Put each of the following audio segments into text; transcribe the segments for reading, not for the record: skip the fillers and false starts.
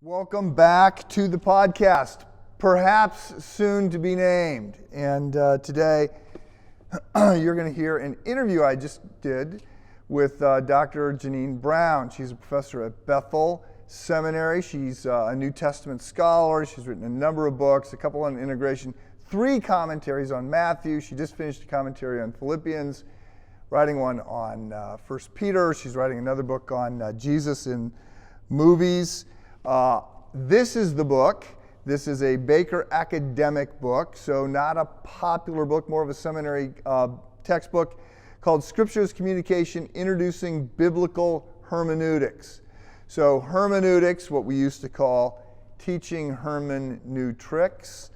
Welcome back to the podcast, perhaps soon to be named. And today you're going to hear an interview I just did with Dr. Jeannine Brown. She's a professor at Bethel Seminary. She's a New Testament scholar. She's written a number of books, a couple on integration, 3 commentaries on Matthew. She just finished a commentary on Philippians, writing one on 1 Peter. She's writing another book on Jesus in movies. This is the book. This is a Baker academic book, so not a popular book, more of a seminary textbook called Scripture's Communication, Introducing Biblical Hermeneutics. So hermeneutics, what we used to call teaching hermeneutics.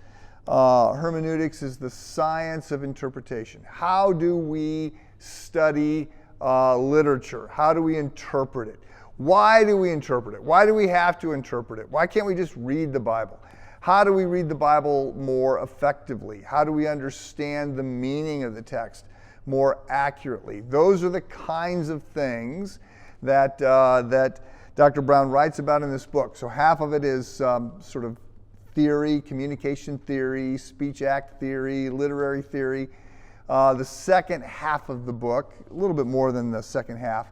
Hermeneutics is the science of interpretation. How do we study literature? How do we interpret it? Why do we interpret it? Why do we have to interpret it? Why can't we just read the Bible? How do we read the Bible more effectively? How do we understand the meaning of the text more accurately? Those are the kinds of things that Dr. Brown writes about in this book. So half of it is sort of theory, communication theory, speech act theory, literary theory. The second half of the book, a little bit more than the second half,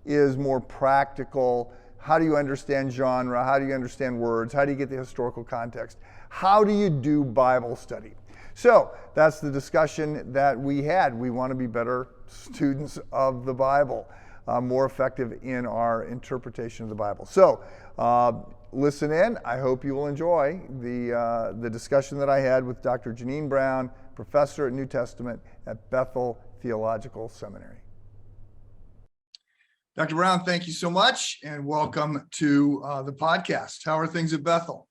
is more practical. How do you understand genre? How do you understand words? How do you get the historical context? How do you do Bible study? So that's the discussion that we had. We want to be better students of the Bible, more effective in our interpretation of the Bible. So listen in. I hope you will enjoy the discussion that I had with Dr. Jeannine Brown, professor at New Testament at Bethel Theological Seminary. Dr. Brown, thank you so much, and welcome to the podcast. How are things at Bethel?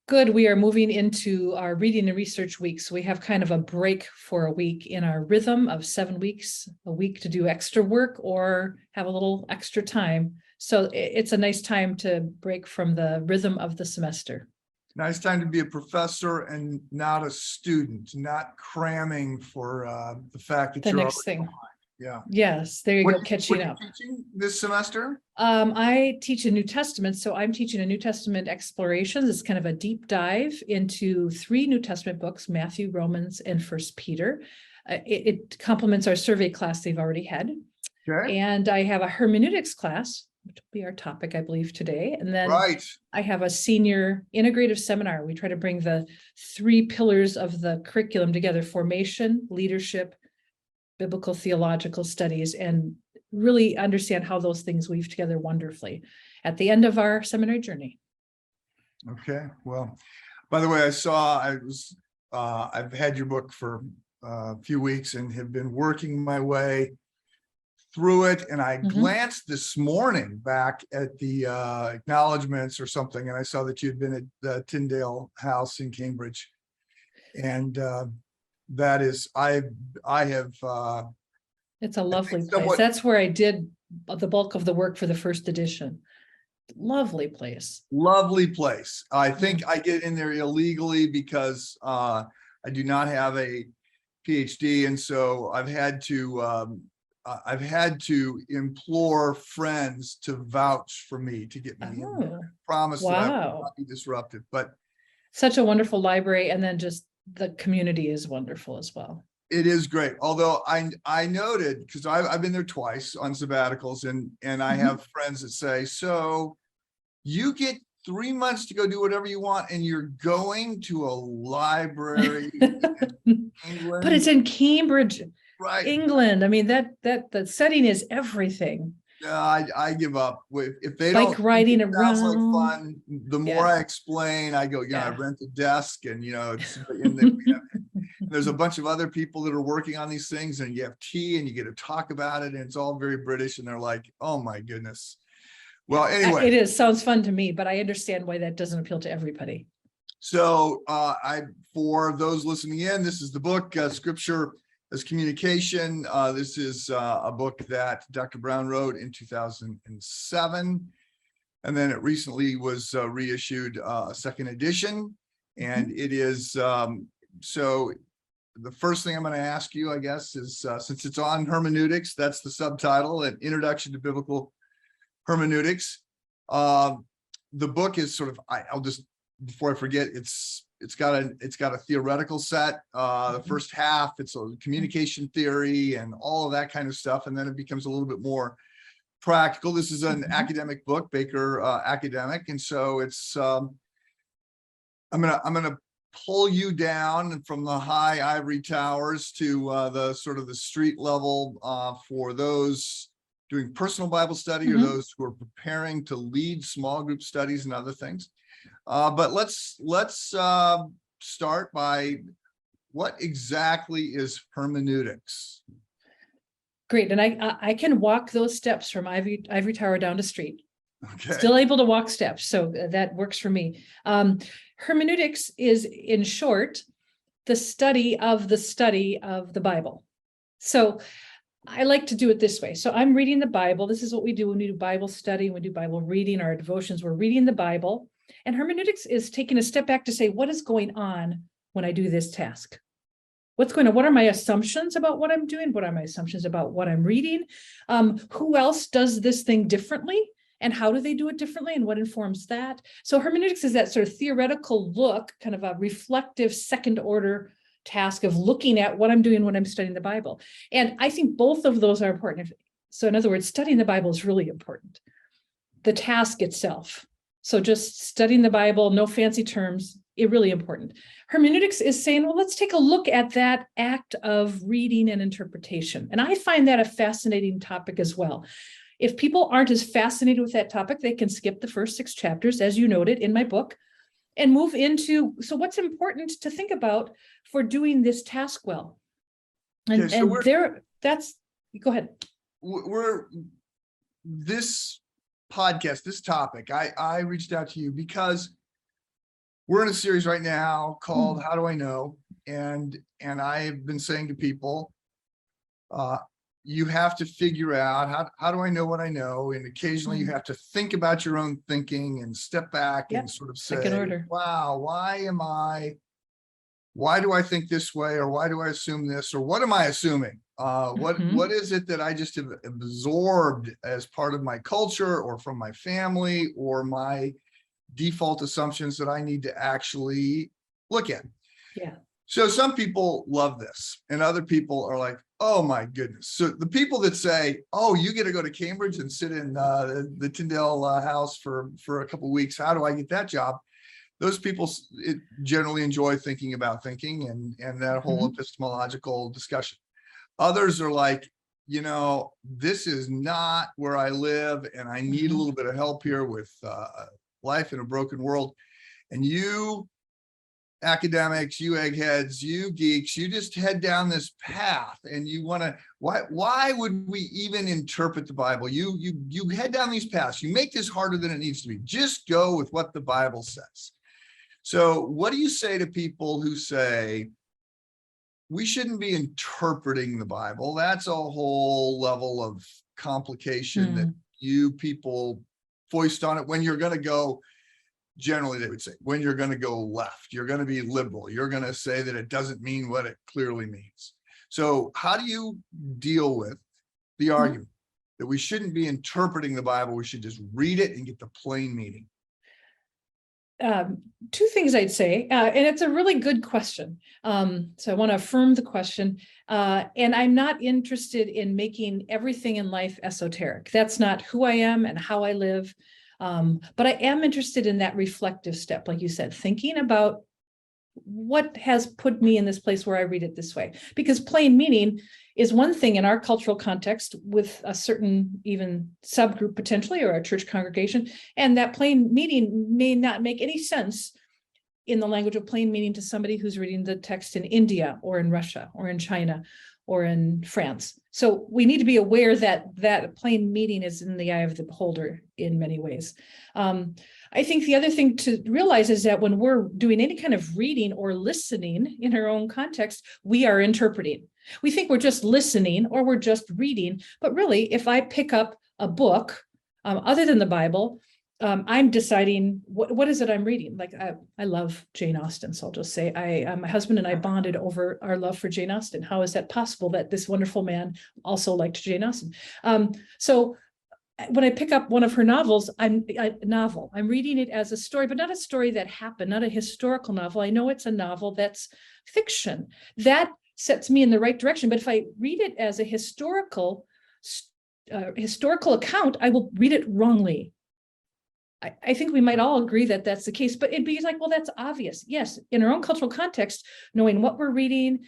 Good. We are moving into our reading and research week. So we have kind of a break for a week in our rhythm of 7 weeks, a week to do extra work or have a little extra time. So it's a nice time to break from the rhythm of the semester. Nice time to be a professor and not a student, not cramming for the fact that The you're next thing. behind. Yeah. Yes, there you go, catching up. What are you teaching this semester? I teach a New Testament, so I'm teaching a New Testament explorations. It's kind of a deep dive into 3 New Testament books, Matthew, Romans, and 1 Peter. It complements our survey class they've already had. Okay. And I have a hermeneutics class, which will be our topic, I believe, today. And then I have a senior integrative seminar. We try to bring the 3 pillars of the curriculum together: formation, leadership, biblical theological studies, and really understand how those things weave together wonderfully at the end of our seminary journey. Okay. Well, by the way, I've had your book for a few weeks and have been working my way through it. And I glanced this morning back at the acknowledgments or something, and I saw that you'd been at the Tyndale House in Cambridge. And that is, I have. It's a lovely place. That's where I did the bulk of the work for the first edition. Lovely place. Lovely place. I think I get in there illegally because I do not have a PhD, and so I've had to implore friends to vouch for me to get me in there. Promise that I will not be disrupted. But such a wonderful library, and then just the community is wonderful as well. It is great. Although I noted, because I've been there twice on sabbaticals, and I have friends that say, so you get 3 months to go do whatever you want, and you're going to a library in England. But it's in Cambridge, right? England. I mean, that the setting is everything. I give up. If they Bike don't riding think it around. sounds like fun, the more I explain, I go, I rent a desk, and there's a bunch of other people that are working on these things, and you have tea and you get to talk about it, and it's all very British, and they're like, oh my goodness. Well, anyway. It sounds fun to me, but I understand why that doesn't appeal to everybody. So for those listening in, this is the book, Scripture as Communication. This is a book that Dr. Brown wrote in 2007, and then it recently was reissued a second edition, and it is so the first thing I'm going to ask you, I guess, is since it's on hermeneutics, that's the subtitle, an introduction to biblical hermeneutics. the book is sort of, I'll just, before I forget, it's got a theoretical set. The first half, it's a communication theory and all of that kind of stuff. And then it becomes a little bit more practical. This is an academic book, Baker academic. And so it's, I'm gonna pull you down from the high ivory towers to the sort of the street level for those doing personal Bible study or those who are preparing to lead small group studies and other things. But let's start by, what exactly is hermeneutics? Great, and I can walk those steps from ivory tower down to street. Okay. Still able to walk steps, so that works for me. Hermeneutics is, in short, the study of the Bible. So I like to do it this way. So I'm reading the Bible. This is what we do when we do Bible study, when we do Bible reading, our devotions, we're reading the Bible. And hermeneutics is taking a step back to say, what is going on when I do this task? What's going on? What are my assumptions about what I'm doing? What are my assumptions about what I'm reading? Who else does this thing differently? And how do they do it differently? And what informs that? So hermeneutics is that sort of theoretical look, kind of a reflective second order task of looking at what I'm doing when I'm studying the Bible. And I think both of those are important. So in other words, studying the Bible is really important. The task itself. So just studying the Bible, no fancy terms, it's really important. Hermeneutics is saying, well, let's take a look at that act of reading and interpretation. And I find that a fascinating topic as well. If people aren't as fascinated with that topic, they can skip the first 6 chapters, as you noted in my book, and move into, so what's important to think about for doing this task well? And, okay, so go ahead. This podcast, this topic, I reached out to you because we're in a series right now called How Do I Know? And I've been saying to people, you have to figure out how do I know what I know? And occasionally you have to think about your own thinking and step back and sort of say, wow, why do I think this way? Or why do I assume this? Or what am I assuming? What is it that I just have absorbed as part of my culture or from my family or my default assumptions that I need to actually look at? Yeah. So some people love this and other people are like, oh my goodness. So the people that say, oh, you get to go to Cambridge and sit in the Tyndale house for a couple of weeks. How do I get that job? Those people generally enjoy thinking about thinking and that whole epistemological discussion. Others are like, this is not where I live and I need a little bit of help here with life in a broken world. And you academics, you eggheads, you geeks, you just head down this path and you want to, why would we even interpret the Bible? You head down these paths, you make this harder than it needs to be. Just go with what the Bible says. So what do you say to people who say, we shouldn't be interpreting the Bible? That's a whole level of complication that you people foist on it when you're going to go. Generally, they would say, when you're going to go left, you're going to be liberal. You're going to say that it doesn't mean what it clearly means. So how do you deal with the argument that we shouldn't be interpreting the Bible? We should just read it and get the plain meaning. 2 things I'd say, and it's a really good question. So I want to affirm the question. And I'm not interested in making everything in life esoteric. That's not who I am and how I live. But I am interested in that reflective step, like you said, thinking about what has put me in this place where I read it this way. Because plain meaning is one thing in our cultural context with a certain even subgroup potentially or a church congregation, and that plain meaning may not make any sense in the language of plain meaning to somebody who's reading the text in India or in Russia or in China or in France. So we need to be aware that that plain meaning is in the eye of the beholder in many ways. I think the other thing to realize is that when we're doing any kind of reading or listening in our own context, we are interpreting. We think we're just listening or we're just reading, but really, if I pick up a book other than the Bible, I'm deciding what is it I'm reading. Like I love Jane Austen, so I'll just say my husband and I bonded over our love for Jane Austen. How is that possible that this wonderful man also liked Jane Austen? So when I pick up one of her novels, I'm reading it as a story, but not a story that happened, not a historical novel. I know it's a novel that's fiction. That sets me in the right direction. But if I read it as a historical account, I will read it wrongly. I think we might all agree that that's the case, but it'd be like, well, that's obvious. Yes, in our own cultural context, knowing what we're reading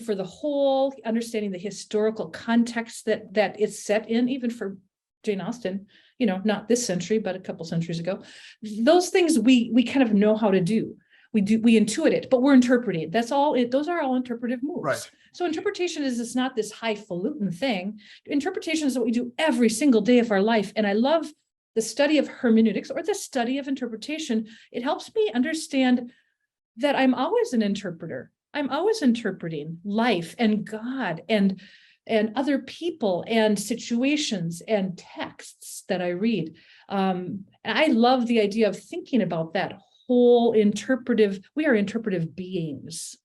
for the whole, understanding the historical context that it's set in, even for Jane Austen, not this century, but a couple centuries ago. Those things we kind of know how to do. We intuit it, but we're interpreting. That's all. Those are all interpretive moves. Right. So interpretation is not this highfalutin thing. Interpretation is what we do every single day of our life. And I love the study of hermeneutics, or the study of interpretation. It helps me understand that I'm always an interpreter. I'm always interpreting life and God and other people and situations and texts that I read. And I love the idea of thinking about that whole we are interpretive beings.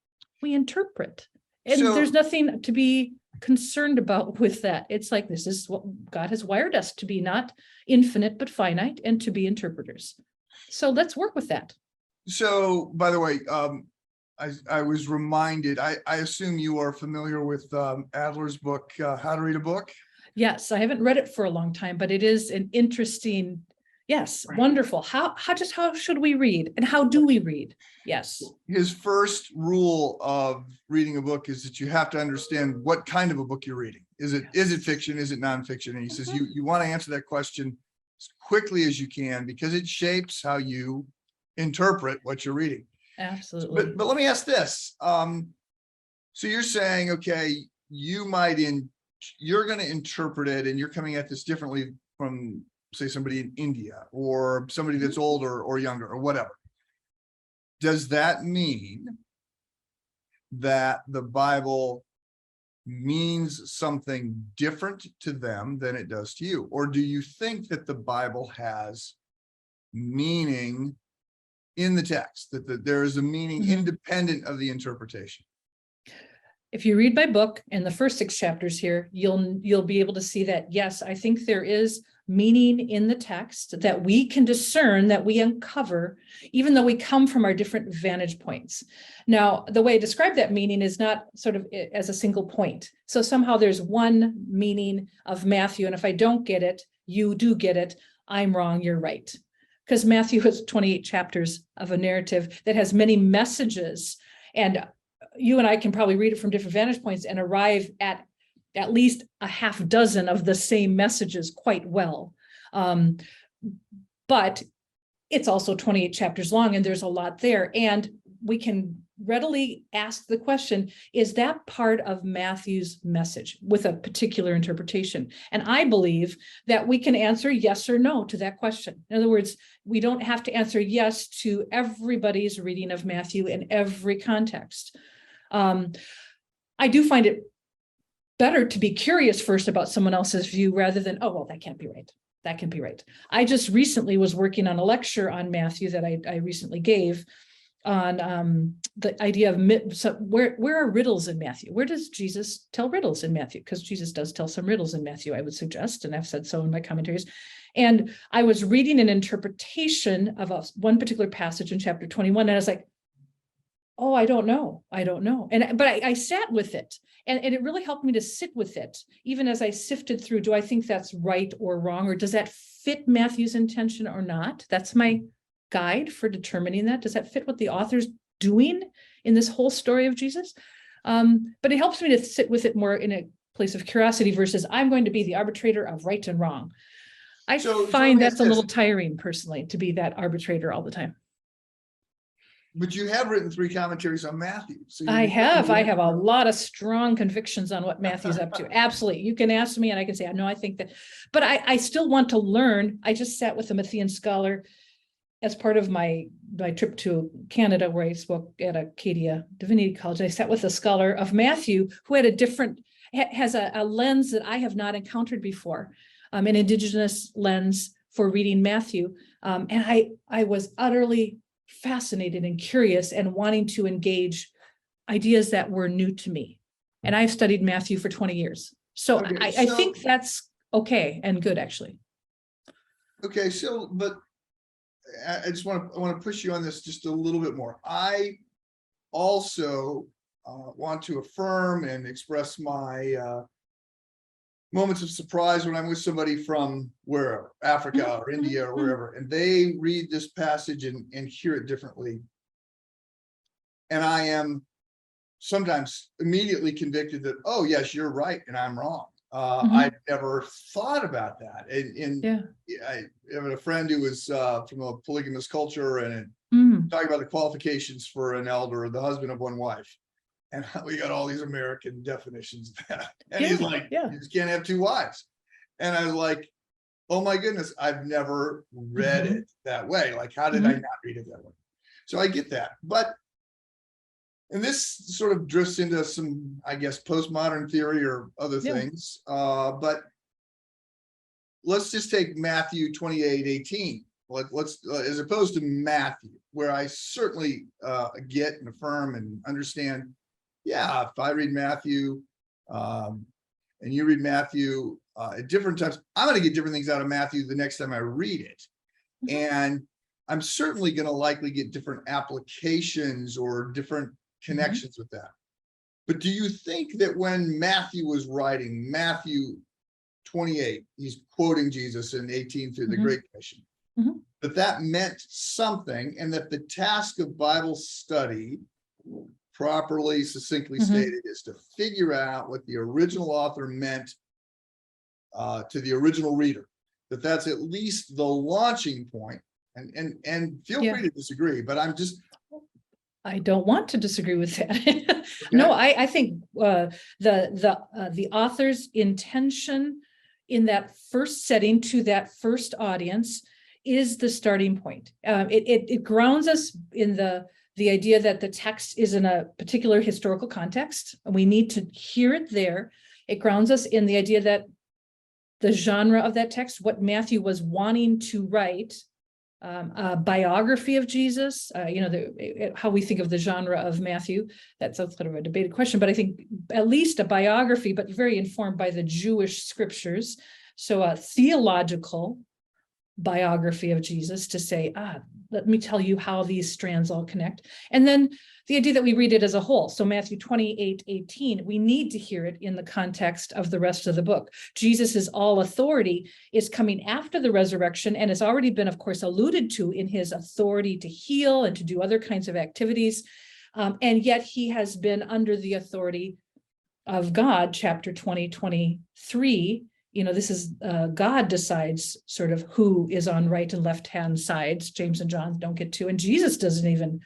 We interpret. And there's nothing to be concerned about with that. It's like, this is what God has wired us to be, not infinite, but finite, and to be interpreters. So let's work with that. So, by the way, I was reminded, I assume you are familiar with Adler's book, How to Read a Book? Yes, I haven't read it for a long time, but it is an interesting, yes, right. Wonderful. How should we read, and how do we read? Yes. His first rule of reading a book is that you have to understand what kind of a book you're reading. Is it fiction? Is it nonfiction? And he says you want to answer that question as quickly as you can, because it shapes how you interpret what you're reading. Absolutely. But let me ask this. So you're saying, okay, you're going to interpret it, and you're coming at this differently from, say, somebody in India or somebody that's older or younger or whatever. Does that mean that the Bible means something different to them than it does to you? Or do you think that the Bible has meaning in the text, that there is a meaning independent of the interpretation? If you read my book and the first 6 chapters here, you'll be able to see that, yes, I think there is meaning in the text that we can discern, that we uncover, even though we come from our different vantage points. Now, the way I describe that meaning is not sort of as a single point. So somehow there's one meaning of Matthew, and if I don't get it, you do get it. I'm wrong, you're right. Because Matthew has 28 chapters of a narrative that has many messages, and you and I can probably read it from different vantage points and arrive at least a half dozen of the same messages quite well. But it's also 28 chapters long, and there's a lot there. And we can readily ask the question, is that part of Matthew's message with a particular interpretation? And I believe that we can answer yes or no to that question. In other words, we don't have to answer yes to everybody's reading of Matthew in every context. I do find it better to be curious first about someone else's view rather than, oh, well, that can't be right. That can be right. I just recently was working on a lecture on Matthew that I recently gave on the idea of where are riddles in Matthew? Where does Jesus tell riddles in Matthew? Because Jesus does tell some riddles in Matthew, I would suggest, and I've said so in my commentaries. And I was reading an interpretation of one particular passage in chapter 21, and I was like, oh, I don't know. But I sat with it, and it really helped me to sit with it, even as I sifted through, do I think that's right or wrong, or does that fit Matthew's intention or not? That's my guide for determining that. Does that fit what the author's doing in this whole story of Jesus? But it helps me to sit with it more in a place of curiosity versus I'm going to be the arbitrator of right and wrong. I find that's a little tiring, personally, to be that arbitrator all the time. But you have written 3 commentaries on Matthew. So I have a lot of strong convictions on what Matthew's up to. Absolutely. You can ask me and I can say, no, I think that, but I still want to learn. I just sat with a Matthean scholar as part of my trip to Canada, where I spoke at Acadia Divinity College. I sat with a scholar of Matthew who had has a lens that I have not encountered before, an indigenous lens for reading Matthew. And I was utterly fascinated and curious and wanting to engage ideas that were new to me. And I've studied Matthew for 20 years. So I think that's okay and good, actually. Okay, so, but I just want to push you on this just a little bit more. I also want to affirm and express my moments of surprise when I'm with somebody from wherever, Africa or India or wherever, and they read this passage and hear it differently. And I am sometimes immediately convicted that, oh, yes, you're right, and I'm wrong. I never thought about that. I have a friend who was from a polygamous culture and talking about the qualifications for an elder, the husband of one wife. And we got all these American definitions of that. And he's like, you just can't have two wives. And I was like, oh my goodness, I've never read it that way. Like, how did I not read it that way? So I get that. But, and this sort of drifts into some, I guess, postmodern theory or other things. But let's just take Matthew 28:18. Let's as opposed to Matthew, where I certainly get and affirm and understand. Yeah, if I read Matthew and you read Matthew at different times, I'm going to get different things out of Matthew the next time I read it. And I'm certainly going to likely get different applications or different connections with that. But do you think that when Matthew was writing Matthew 28, he's quoting Jesus in 18 through the Great Commission, that meant something, and that the task of Bible study, properly, succinctly stated, is to figure out what the original author meant to the original reader, that's at least the launching point. And feel free to disagree, but I don't want to disagree with that. No, I think the author's intention in that first setting to that first audience is the starting point. It grounds us in the idea that the text is in a particular historical context, and we need to hear it there. It grounds us in the idea that the genre of that text, what Matthew was wanting to write, a biography of Jesus, how we think of the genre of Matthew, that's sort of a debated question, but I think at least a biography, but very informed by the Jewish scriptures. So a theological biography of Jesus to say, let me tell you how these strands all connect. And then the idea that we read it as a whole. So Matthew 28:18, we need to hear it in the context of the rest of the book. Jesus's all authority is coming after the resurrection and has already been, of course, alluded to in his authority to heal and to do other kinds of activities. And yet he has been under the authority of God, chapter 20:23. This is God decides sort of who is on right and left hand sides. James and John don't get to, and Jesus doesn't even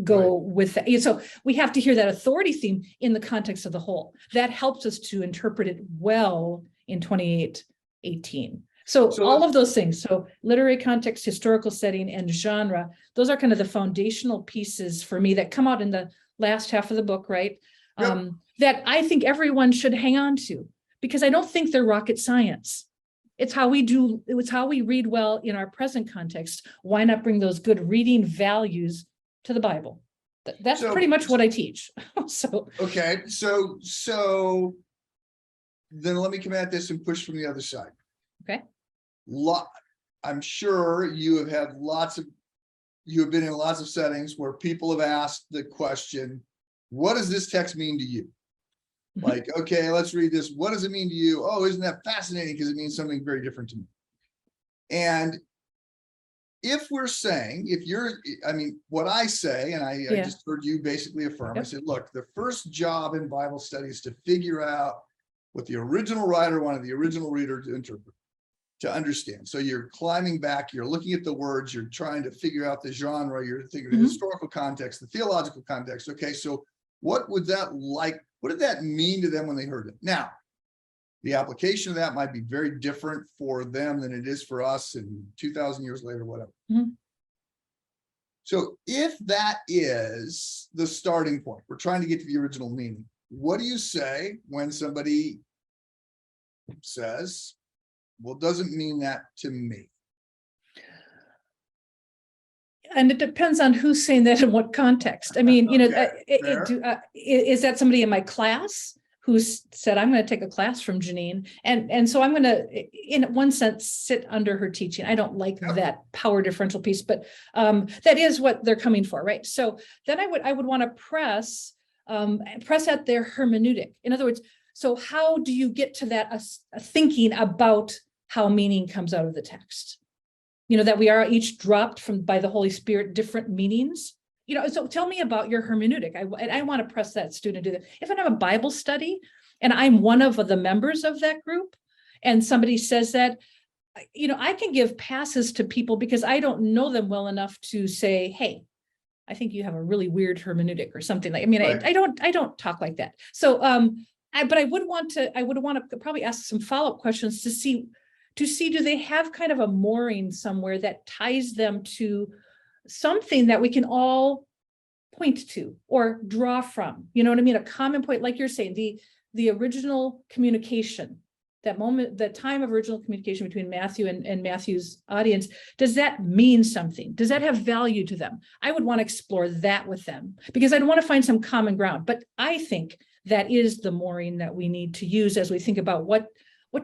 go with that. So we have to hear that authority theme in the context of the whole. That helps us to interpret it well in 28:18. So all of those things. So literary context, historical setting, and genre, those are kind of the foundational pieces for me that come out in the last half of the book, right? That I think everyone should hang on to. Because I don't think they're rocket science. It's how we read well in our present context. Why not bring those good reading values to the Bible? That's pretty much what I teach. Okay, so then let me come at this and push from the other side. Okay. I'm sure you have been in lots of settings where people have asked the question, what does this text mean to you? Like, okay, let's read this. What does it mean to you? Oh, isn't that fascinating? Because it means something very different to me. And if we're saying, what I say, and I just heard you basically affirm, I said, look, the first job in Bible study is to figure out what the original writer wanted the original reader to interpret, to understand. So you're climbing back, you're looking at the words, you're trying to figure out the genre, you're thinking of the historical context, the theological context. Okay, so what did that mean to them when they heard it? Now, the application of that might be very different for them than it is for us and 2,000 years later, whatever. So if that is the starting point, we're trying to get to the original meaning. What do you say when somebody says, well, it doesn't mean that to me? And it depends on who's saying that in what context. I mean, is that somebody in my class who said, I'm going to take a class from Jeannine. And so I'm going to, in one sense, sit under her teaching. I don't like that power differential piece, but that is what they're coming for, right? So then I would want to press at their hermeneutic. In other words, so how do you get to that thinking about how meaning comes out of the text? That we are each dropped by the Holy Spirit, different meanings. So tell me about your hermeneutic. I want to press that student to do that. If I have a Bible study and I'm one of the members of that group and somebody says that, I can give passes to people because I don't know them well enough to say, hey, I think you have a really weird hermeneutic or something like, right. I don't talk like that. So, but I would want to probably ask some follow-up questions to see, do they have kind of a mooring somewhere that ties them to something that we can all point to or draw from, you know what I mean? A common point, like you're saying, the original communication, that moment, the time of original communication between Matthew and Matthew's audience, does that mean something? Does that have value to them? I would want to explore that with them because I'd want to find some common ground. But I think that is the mooring that we need to use as we think about what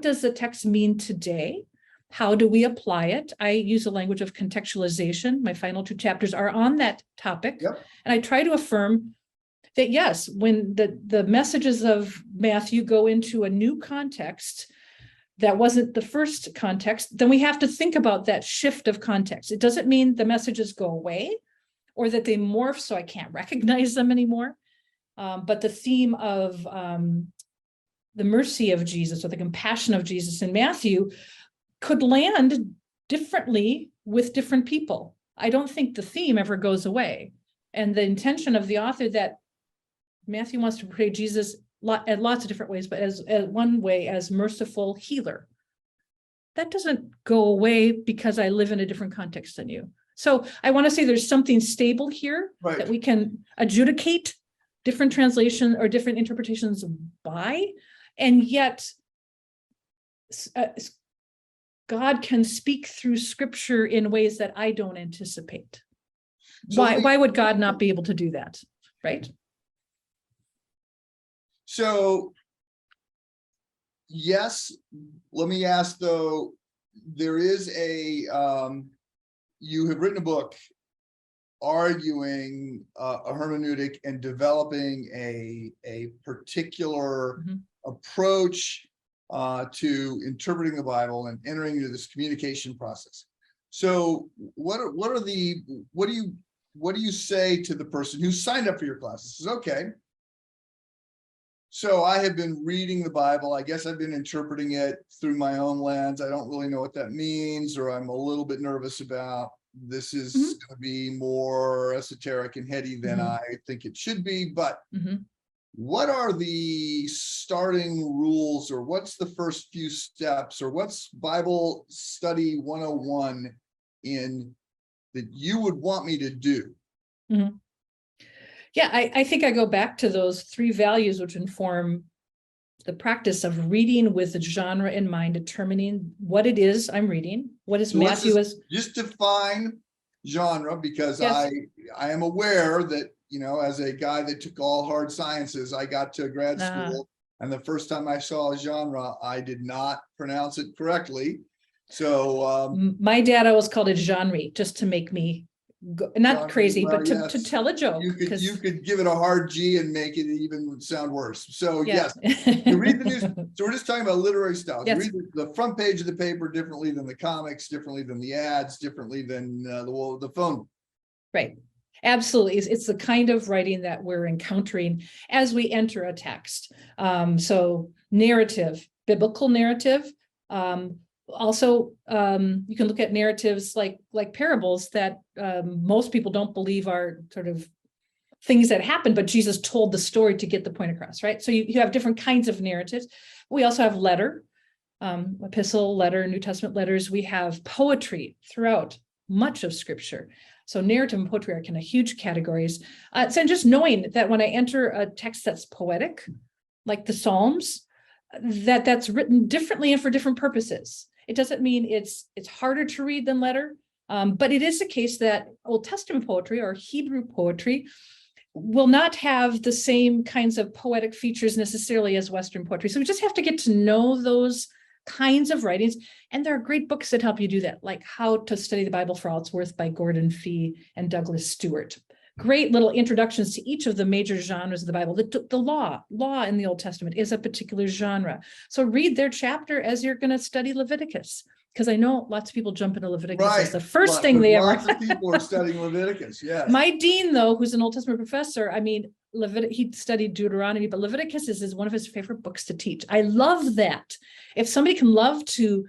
does the text mean today? How do we apply it? I use the language of contextualization. My final 2 chapters are on that topic. Yep. And I try to affirm that, yes, when the messages of Matthew go into a new context that wasn't the first context, then we have to think about that shift of context. It doesn't mean the messages go away or that they morph so I can't recognize them anymore. But the theme of the mercy of Jesus or the compassion of Jesus in Matthew could land differently with different people. I don't think the theme ever goes away. And the intention of the author that Matthew wants to portray Jesus in lots of different ways, but as one way as merciful healer. That doesn't go away because I live in a different context than you. So I want to say there's something stable here that we can adjudicate different translation or different interpretations by, and yet God can speak through scripture in ways that I don't anticipate. So why would God not be able to do that, right? So, yes, let me ask though, there is you have written a book arguing a hermeneutic and developing a particular approach to interpreting the Bible and entering into this communication process. So what do you say to the person who signed up for your class? Says, okay, so I have been reading the Bible. I guess I've been interpreting it through my own lens. I don't really know what that means, or I'm a little bit nervous about this is going to be more esoteric and heady than I think it should be. But what are the starting rules, or what's the first few steps, or what's Bible study 101 in that you would want me to do? Yeah, I think I go back to those 3 values which inform the practice of reading with the genre in mind, determining what it is I'm reading. What is Matthew is? Just define genre, because I am aware that, as a guy that took all hard sciences, I got to grad school, and the first time I saw a genre, I did not pronounce it correctly. So my dad always called it genre, just to make me go, not crazy, but to tell a joke. You could give it a hard G and make it even sound worse. So yes, you read the news. So we're just talking about literary style. You read the front page of the paper differently than the comics, differently than the ads, differently than the phone. Right. Absolutely. It's the kind of writing that we're encountering as we enter a text. So narrative, biblical narrative. Also, you can look at narratives like parables that most people don't believe are sort of things that happen, but Jesus told the story to get the point across, right? So you have different kinds of narratives. We also have letter, epistle, letter, New Testament letters. We have poetry throughout much of Scripture. So narrative and poetry are kind of huge categories. So just knowing that when I enter a text that's poetic, like the Psalms, that's written differently and for different purposes. It doesn't mean it's harder to read than letter, but it is the case that Old Testament poetry or Hebrew poetry will not have the same kinds of poetic features necessarily as Western poetry. So we just have to get to know those kinds of writings. And there are great books that help you do that, like How to Study the Bible for All It's Worth by Gordon Fee and Douglas Stewart. Great little introductions to each of the major genres of the Bible. The law in the Old Testament is a particular genre. So read their chapter as you're going to study Leviticus. Because I know lots of people jump into Leviticus as the first thing they ever. Lots of people are studying Leviticus. Yes. My dean, though, who's an Old Testament professor, I mean, he studied Deuteronomy, but Leviticus is one of his favorite books to teach. I love that. If somebody can love to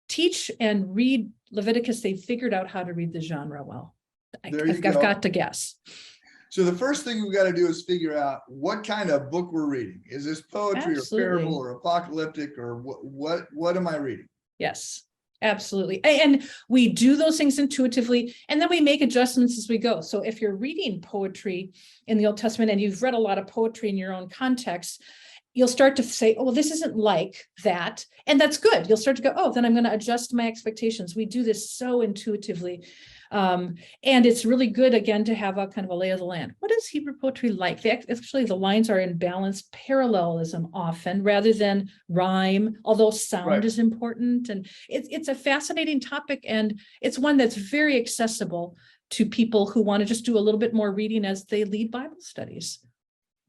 teach and read Leviticus, they figured out how to read the genre well. I've got to guess. So the first thing we've got to do is figure out what kind of book we're reading. Is this poetry or parable or apocalyptic, or what am I reading? Yes. Absolutely. And we do those things intuitively, and then we make adjustments as we go. So if you're reading poetry in the Old Testament and you've read a lot of poetry in your own context, you'll start to say, oh, well, this isn't like that. And that's good. You'll start to go, oh, then I'm going to adjust my expectations. We do this so intuitively. And it's really good, again, to have a kind of a lay of the land. What is Hebrew poetry like? Actually, the lines are in balanced parallelism often rather than rhyme, although sound is important. And it's a fascinating topic, and it's one that's very accessible to people who want to just do a little bit more reading as they lead Bible studies.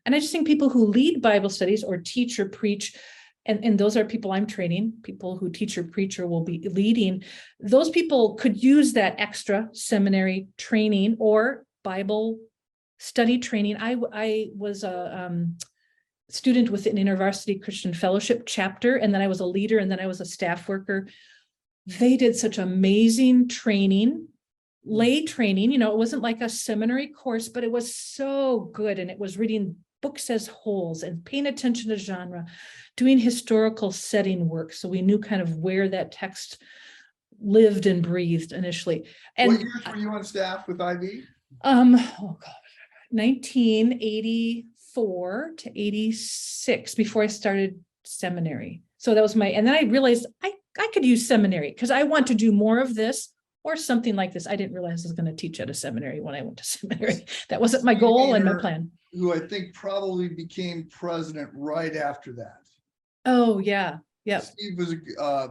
And I just think people who lead Bible studies or teach or preach, and those are people I'm training, people who teach or preach or will be leading, those people could use that extra seminary training or Bible study training. I was a student with an InterVarsity Christian Fellowship chapter, and then I was a leader, and then I was a staff worker. They did such amazing training, lay training. You know, it wasn't like a seminary course, but it was so good. And it was reading books as wholes and paying attention to genre, doing historical setting work. So we knew kind of where that text lived and breathed initially. And what years were you on staff with IB? 1984 to 86, before I started seminary. So that was and then I realized I could use seminary because I want to do more of this or something like this. I didn't realize I was going to teach at a seminary when I went to seminary. That wasn't my goal and my plan. Who I think probably became president right after that. Oh, yeah. Yeah. Steve was a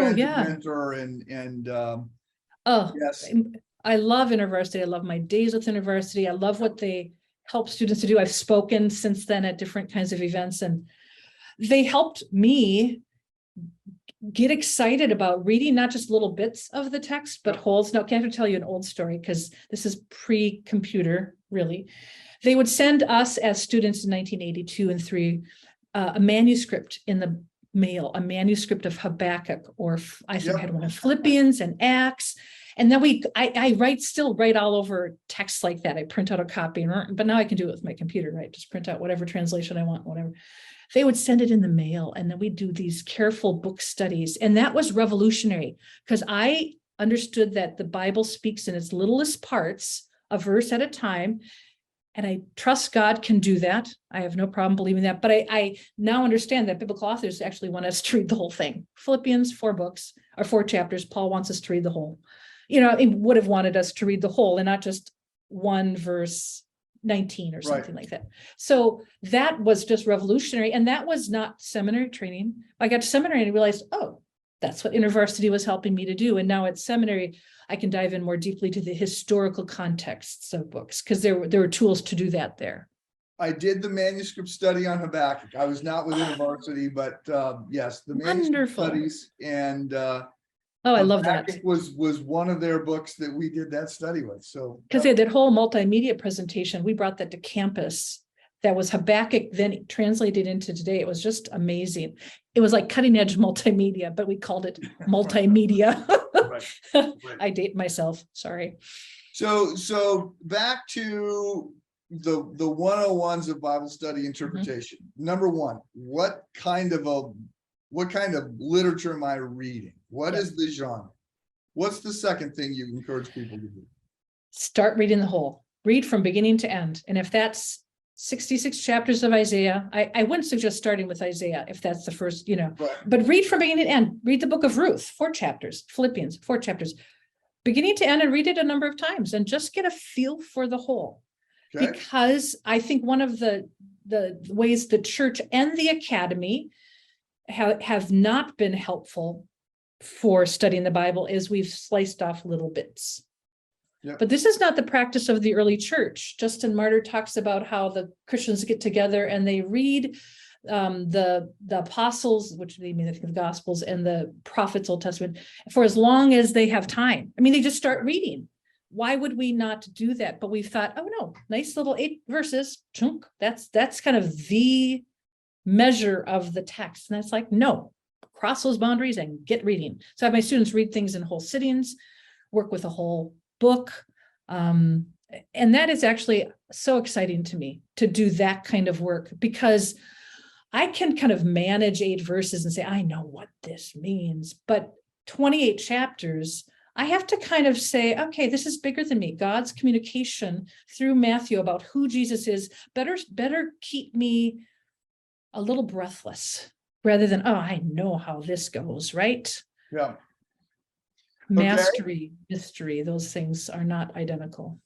mentor and yes. I love InterVarsity. I love my days with InterVarsity. I love what they help students to do. I've spoken since then at different kinds of events, and they helped me get excited about reading not just little bits of the text, but wholes. Now, I can't tell you an old story because this is pre-computer, really. They would send us as students in 1982 and 3 a manuscript in the mail, a manuscript of Habakkuk, or I think I had one of Philippians and Acts. And then I still write all over text like that. I print out a copy, but now I can do it with my computer, right? Just print out whatever translation I want, whatever. They would send it in the mail, and then we'd do these careful book studies. And that was revolutionary because I understood that the Bible speaks in its littlest parts, a verse at a time. And I trust God can do that. I have no problem believing that. But I now understand that biblical authors actually want us to read the whole thing. Philippians, 4 books or 4 chapters. Paul wants us to read the whole. You know, he would have wanted us to read the whole and not just 1 verse 19 or something like that. So that was just revolutionary. And that was not seminary training. I got to seminary and I realized, oh, that's what InterVarsity was helping me to do. And now at seminary, I can dive in more deeply to the historical contexts of books because there were tools to do that there. I did the manuscript study on Habakkuk. I was not with InterVarsity, but yes, the manuscript studies, and I love that. Was one of their books that we did that study with. So because they had that whole multimedia presentation, we brought that to campus. That was Habakkuk, then translated into today. It was just amazing. It was like cutting edge multimedia, but we called it multimedia. Right. I date myself. Sorry. So back to the 101s of Bible study interpretation. Number 1, what kind of literature am I reading? What is the genre? What's the second thing you encourage people to do? Start reading the whole. Read from beginning to end. And if that's 66 chapters of Isaiah, I wouldn't suggest starting with Isaiah if that's the first, but read from beginning to end. Read the book of Ruth, 4 chapters, Philippians, 4 chapters, beginning to end, and read it a number of times and just get a feel for the whole. because I think one of the ways the church and the academy have not been helpful for studying the Bible is we've sliced off little bits. Yep. But this is not the practice of the early church. Justin Martyr talks about how the Christians get together and they read the apostles, which they mean the Gospels, and the prophets, Old Testament, for as long as they have time. I mean, they just start reading. Why would we not do that? But we've thought, oh no, nice little 8 verses, chunk. That's kind of the measure of the text. And that's like, no, cross those boundaries and get reading. So I have my students read things in whole sittings, work with a whole book. And that is actually so exciting to me to do that kind of work, because I can kind of manage 8 verses and say, I know what this means, but 28 chapters, I have to kind of say, okay, this is bigger than me. God's communication through Matthew about who Jesus is better keep me a little breathless rather than, oh, I know how this goes, right? Yeah. Mastery, mystery, those things are not identical.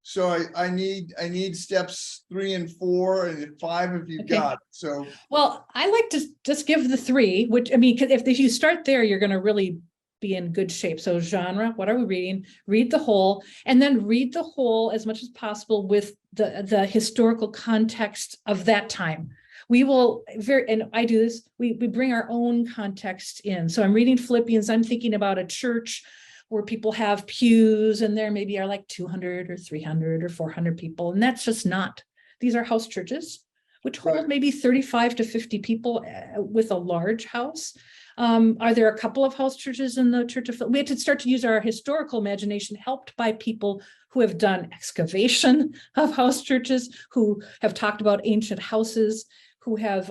So I need steps 3 and 4 and 5 if you've got it. So, well, I like to just give the 3, which I mean, if you start there, you're going to really be in good shape. So genre, what are we reading? Read the whole, and then read the whole as much as possible with the historical context of that time. We will and I do this, we bring our own context in. So I'm reading Philippians, I'm thinking about a church where people have pews and there maybe are like 200 or 300 or 400 people. And that's just not, these are house churches, which hold maybe 35 to 50 people with a large house. Are there a couple of house churches in the Church of Philippi? We had to start to use our historical imagination, helped by people who have done excavation of house churches, who have talked about ancient houses, who have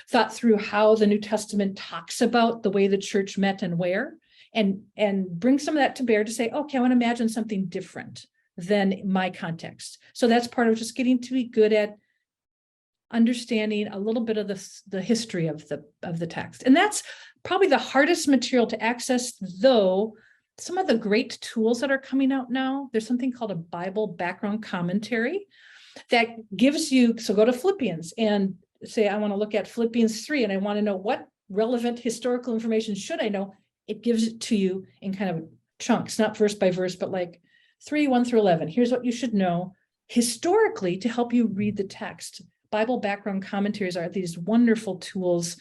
thought through how the New Testament talks about the way the church met and where, and bring some of that to bear to say, okay, I want to imagine something different than my context. So that's part of just getting to be good at understanding a little bit of the history of the text. And that's probably the hardest material to access, though some of the great tools that are coming out now, there's something called a Bible background commentary that gives you, so go to Philippians and say, I want to look at Philippians 3 and I want to know what relevant historical information should I know. It gives it to you in kind of chunks, not verse by verse, but like 3, 1 through 11. Here's what you should know historically to help you read the text. Bible background commentaries are these wonderful tools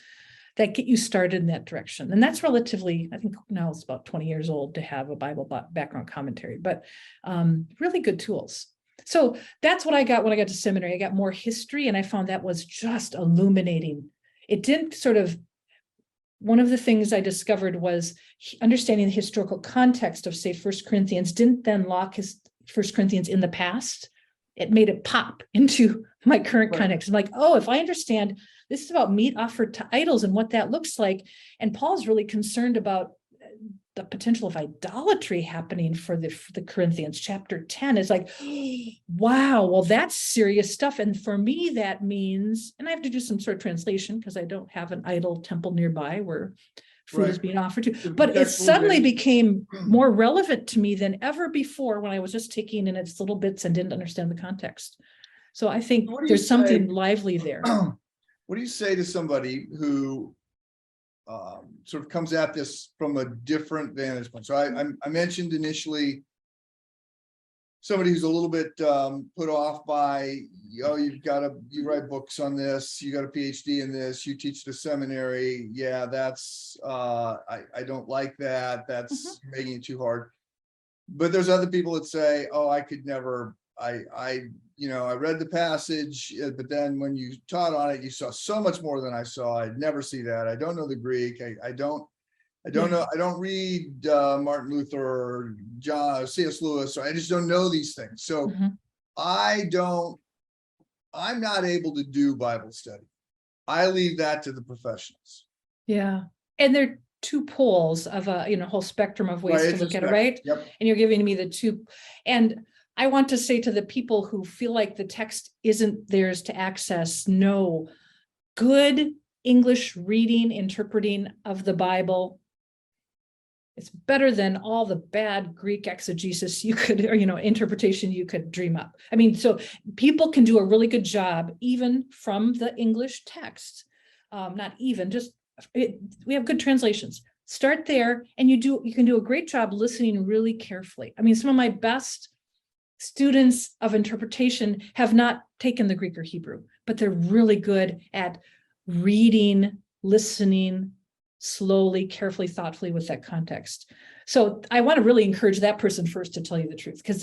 that get you started in that direction. And that's relatively, I think now it's about 20 years old to have a Bible background commentary, but really good tools. So that's what I got when I got to seminary. I got more history, and I found that was just illuminating. It didn't sort of, one of the things I discovered was understanding the historical context of, say, 1 Corinthians didn't then lock 1 Corinthians in the past. It made it pop into my current context. I'm like, oh, if I understand this is about meat offered to idols and what that looks like. And Paul's really concerned about the potential of idolatry happening for the Corinthians. Chapter 10 is like, wow, well, that's serious stuff. And for me, that means, and I have to do some sort of translation because I don't have an idol temple nearby where food is being offered to, but it suddenly became more relevant to me than ever before when I was just taking in its little bits and didn't understand the context. So I think there's something lively there. What do you say to somebody who sort of comes at this from a different vantage point? So I mentioned initially somebody who's a little bit put off by, oh, you write books on this, you got a PhD in this, you teach the seminary. Yeah, that's I don't like that. That's making it too hard. But there's other people that say, oh, I could never. I read the passage, but then when you taught on it, you saw so much more than I saw. I'd never see that. I don't know the Greek. I don't know. I don't read Martin Luther or C.S. Lewis. So I just don't know these things. So I'm not able to do Bible study. I leave that to the professionals. Yeah. And there are 2 poles of a whole spectrum of ways to look at it, right? Yep. And you're giving me the 2. And I want to say to the people who feel like the text isn't theirs to access, no, good English reading, interpreting of the Bible It's better than all the bad Greek exegesis you could, or, interpretation you could dream up. I mean, so people can do a really good job, even from the English text. Not even, we have good translations. Start there, and you can do a great job listening really carefully. I mean, some of my best students of interpretation have not taken the Greek or Hebrew, but they're really good at reading, listening, slowly, carefully, thoughtfully with that context. So I want to really encourage that person first, to tell you the truth, because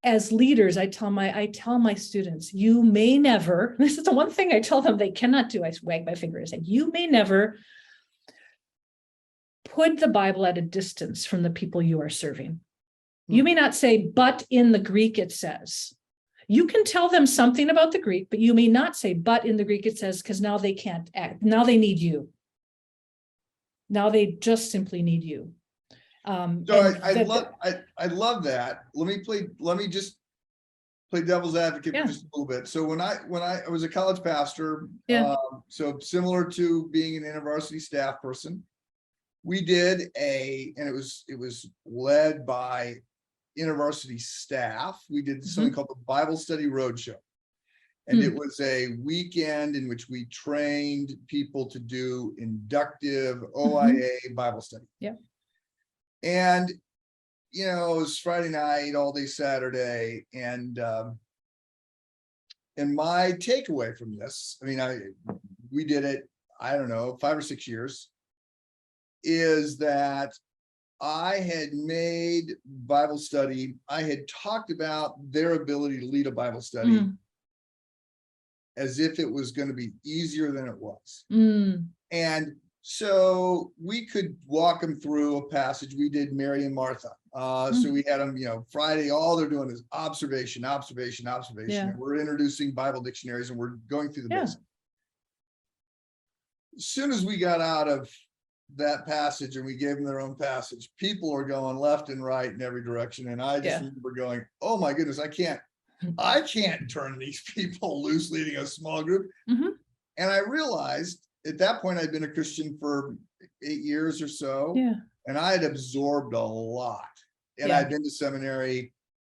as leaders, I tell my students, you may never, this is the one thing I tell them they cannot do. I wag my finger and say, you may never put the Bible at a distance from the people you are serving. You may not say, but in the Greek it says. You can tell them something about the Greek, but you may not say, but in the Greek it says, because now they can't act. Now they need you. Now they just simply need you. So I love that. Let me just play devil's advocate for just a little bit. So when I was a college pastor, so similar to being an InterVarsity staff person, we did and it was led by InterVarsity staff. We did something called the Bible Study Roadshow. And it was a weekend in which we trained people to do inductive OIA Bible study. Yeah. And, it was Friday night, all day Saturday. And my takeaway from this, I mean, we did it, I don't know, 5 or 6 years, is that I had made Bible study, I had talked about their ability to lead a Bible study as if it was going to be easier than it was. And so we could walk them through a passage. We did Mary and Martha. So we had them, Friday, all they're doing is observation. Yeah. And we're introducing Bible dictionaries, and we're going through the basics. As soon as we got out of that passage and we gave them their own passage, people are going left and right in every direction. And I just remember going, oh my goodness, I can't turn these people loose leading a small group. And I realized at that point, I'd been a Christian for 8 years or so. And I had absorbed a lot. And I'd been to seminary.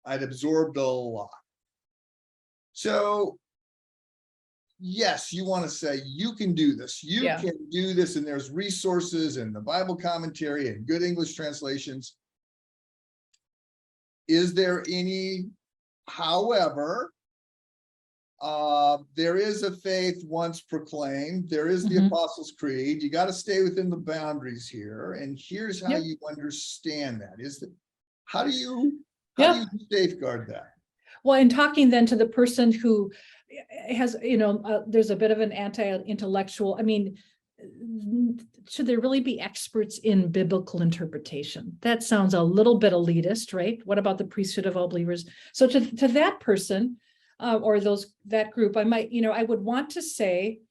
I'd absorbed a lot. So yes, you want to say, you can do this. You can do this. And there's resources and the Bible commentary and good English translations. Is there any, however, there is a faith once proclaimed. There is the Apostles' Creed. You got to stay within the boundaries here. And here's how you understand that. How do you safeguard that? Well, in talking then to the person who has, there's a bit of an anti-intellectual, I mean, should there really be experts in biblical interpretation? That sounds a little bit elitist, right? What about the priesthood of all believers? So to that person, or that group, I might, I would want to say,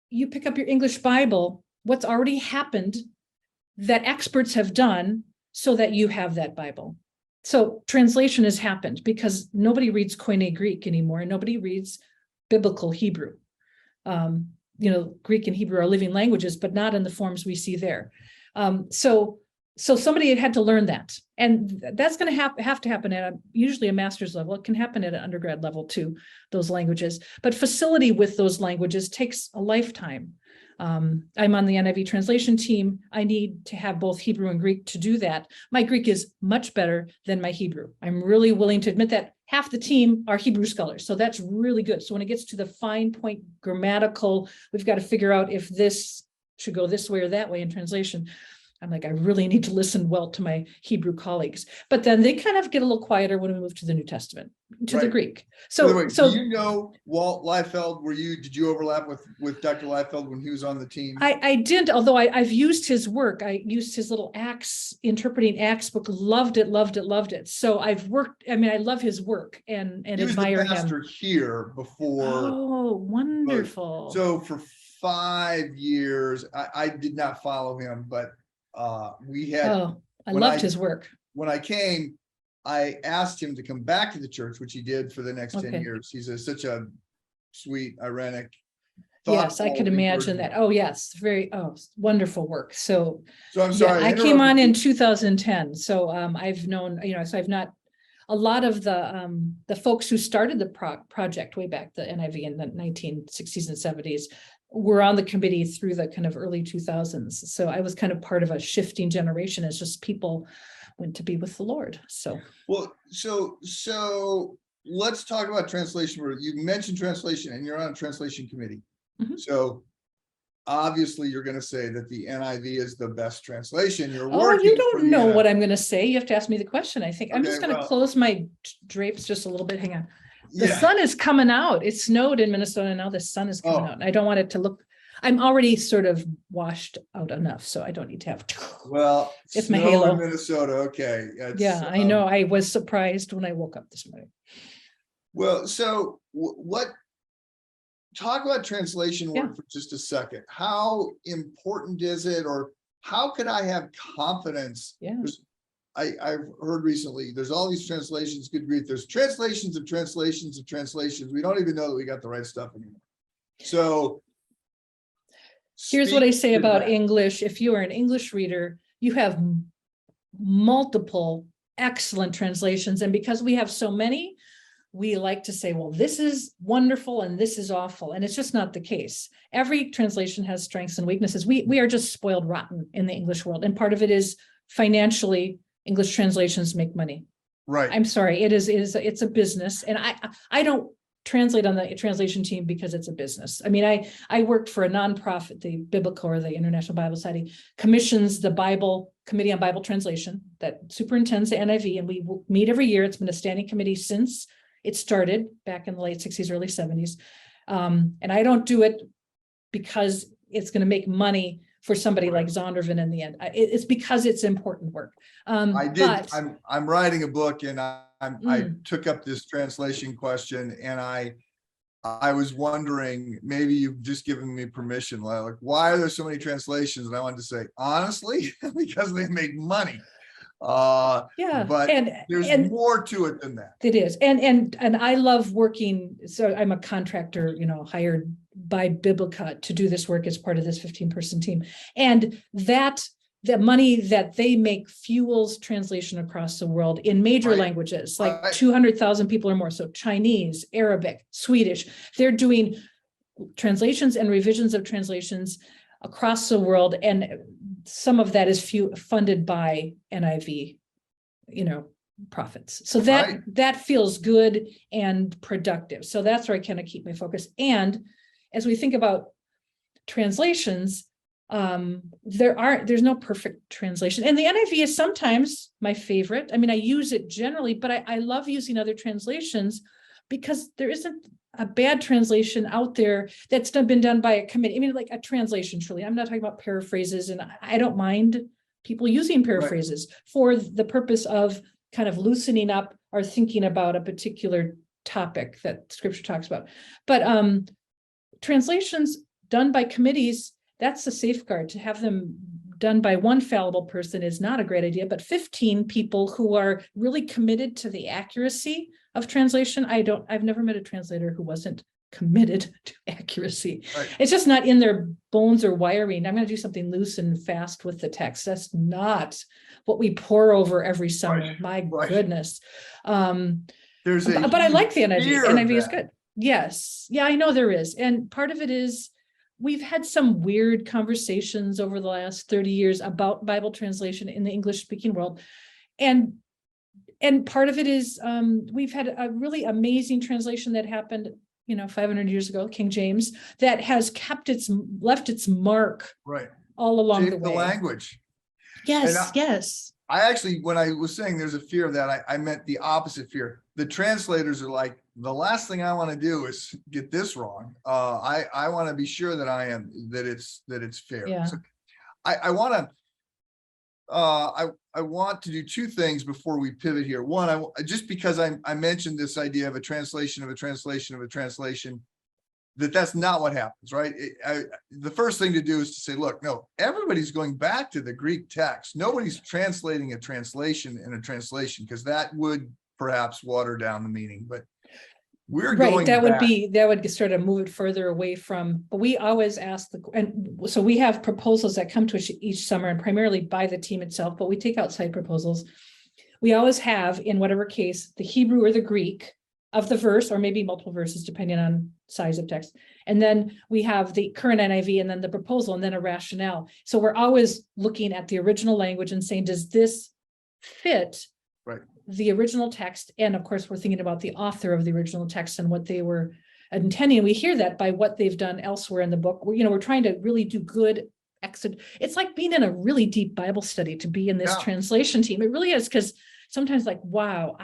you pick up your English Bible, what's already happened that experts have done so that you have that Bible. So translation has happened because nobody reads Koine Greek anymore, and nobody reads biblical Hebrew. Greek and Hebrew are living languages, but not in the forms we see there. So somebody had to learn that. And that's going to have to happen at usually a master's level. It can happen at an undergrad level too, those languages. But facility with those languages takes a lifetime. I'm on the NIV translation team. I need to have both Hebrew and Greek to do that. My Greek is much better than my Hebrew. I'm really willing to admit that. Half the team are Hebrew scholars, so that's really good. So when it gets to the fine point grammatical, we've got to figure out if this should go this way or that way in translation. I'm like, I really need to listen well to my Hebrew colleagues. But then they kind of get a little quieter when we move to the New Testament, to the Greek. So, do Walt Liefeld? Did you overlap with Dr. Liefeld when he was on the team? I didn't, although I've used his work. I used his little interpreting Acts book, loved it. So I've worked, I love his work and admire him. He was the pastor here before. Oh, wonderful. So for 5 years, I did not follow him, but we had. Oh, I loved his work. When I came, I asked him to come back to the church, which he did for the next 10 years. He's such a sweet, ironic Yes, I could imagine that. Oh, yes, wonderful work. So I'm sorry. I came on in 2010. So I've known, so I've not, a lot of the folks who started the project way back, the NIV in the 1960s and 70s, were on the committee through the kind of early 2000s. So I was kind of part of a shifting generation as just people went to be with the Lord. So, well, so let's talk about translation. You mentioned translation and you're on a translation committee. So obviously you're going to say that the NIV is the best translation. You don't know what I'm going to say. You have to ask me the question. I think I'm just going to close my drapes just a little bit. Hang on. The sun is coming out. It snowed in Minnesota. Now the sun is coming out. And I don't want it to look, I'm already sort of washed out enough. So I don't need to have, it's my halo in Minnesota. Okay. I know. I was surprised when I woke up this morning. Well, so talk about translation work for just a second. How important is it, or how could I have confidence? I've heard recently, there's all these translations, good grief, there's translations of translations of translations. We don't even know that we got the right stuff anymore. So here's what I say about English. If you are an English reader, you have multiple excellent translations. And because we have so many, we like to say, well, this is wonderful and this is awful. And it's just not the case. Every translation has strengths and weaknesses. We are just spoiled rotten in the English world. And part of it is financially, English translations make money. Right. I'm sorry. It's a business. And I don't translate on the translation team because it's a business. I mean, I worked for a nonprofit, the Biblical, or the International Bible Society, commissions the Bible Committee on Bible Translation that superintends the NIV. And we meet every year. It's been a standing committee since it started back in the late 60s, early 70s. And I don't do it because it's going to make money for somebody like Zondervan in the end. It's because it's important work. I'm writing a book, and I took up this translation question, and I was wondering, maybe you've just given me permission, like, why are there so many translations? And I wanted to say, honestly, because they make money. But there's more to it than that. It is. And I love working. So I'm a contractor, hired by Biblica to do this work as part of this 15-person team. And the money that they make fuels translation across the world in major languages, like 200,000 people or more. So Chinese, Arabic, Swedish, they're doing translations and revisions of translations across the world. And some of that is funded by NIV, profits. So that feels good and productive. So that's where I kind of keep my focus. And as we think about translations, there's no perfect translation. And the NIV is sometimes my favorite. I mean, I use it generally, but I love using other translations because there isn't a bad translation out there that's been done by a committee. I mean, like a translation, truly. I'm not talking about paraphrases, and I don't mind people using paraphrases for the purpose of kind of loosening up or thinking about a particular topic that scripture talks about. But translations done by committees, that's the safeguard. To have them done by one fallible person is not a great idea, but 15 people who are really committed to the accuracy of translation. I've never met a translator who wasn't committed to accuracy. Right. It's just not in their bones or wiring. I'm going to do something loose and fast with the text. That's not what we pour over every summer. Right. My goodness. But I like the NIV. NIV is good. Yes. Yeah, I know there is. And part of it is we've had some weird conversations over the last 30 years about Bible translation in the English speaking world. And part of it is we've had a really amazing translation that happened, 500 years ago, King James, that has left its mark all along the way. The language. Yes, yes. I actually, when I was saying there's a fear of that, I meant the opposite fear. The translators are like, the last thing I want to do is get this wrong. I want to be sure that it's fair. Yeah. So I want to do two things before we pivot here. One, just because I mentioned this idea of a translation of a translation of a translation, that's not what happens, right? The first thing to do is to say, look, no, everybody's going back to the Greek text. Nobody's translating a translation in a translation, because that would perhaps water down the meaning. But We're Right, going that would back. be, that would sort of move it further away from, but we always ask and so we have proposals that come to us each summer and primarily by the team itself, but we take outside proposals. We always have, in whatever case, the Hebrew or the Greek of the verse, or maybe multiple verses, depending on size of text. And then we have the current NIV and then the proposal and then a rationale. So we're always looking at the original language and saying, does this fit the original text? And of course, we're thinking about the author of the original text and what they were intending. We hear that by what they've done elsewhere in the book. We're trying to really do good exit. It's like being in a really deep Bible study to be in this translation team. It really is, because sometimes like, wow,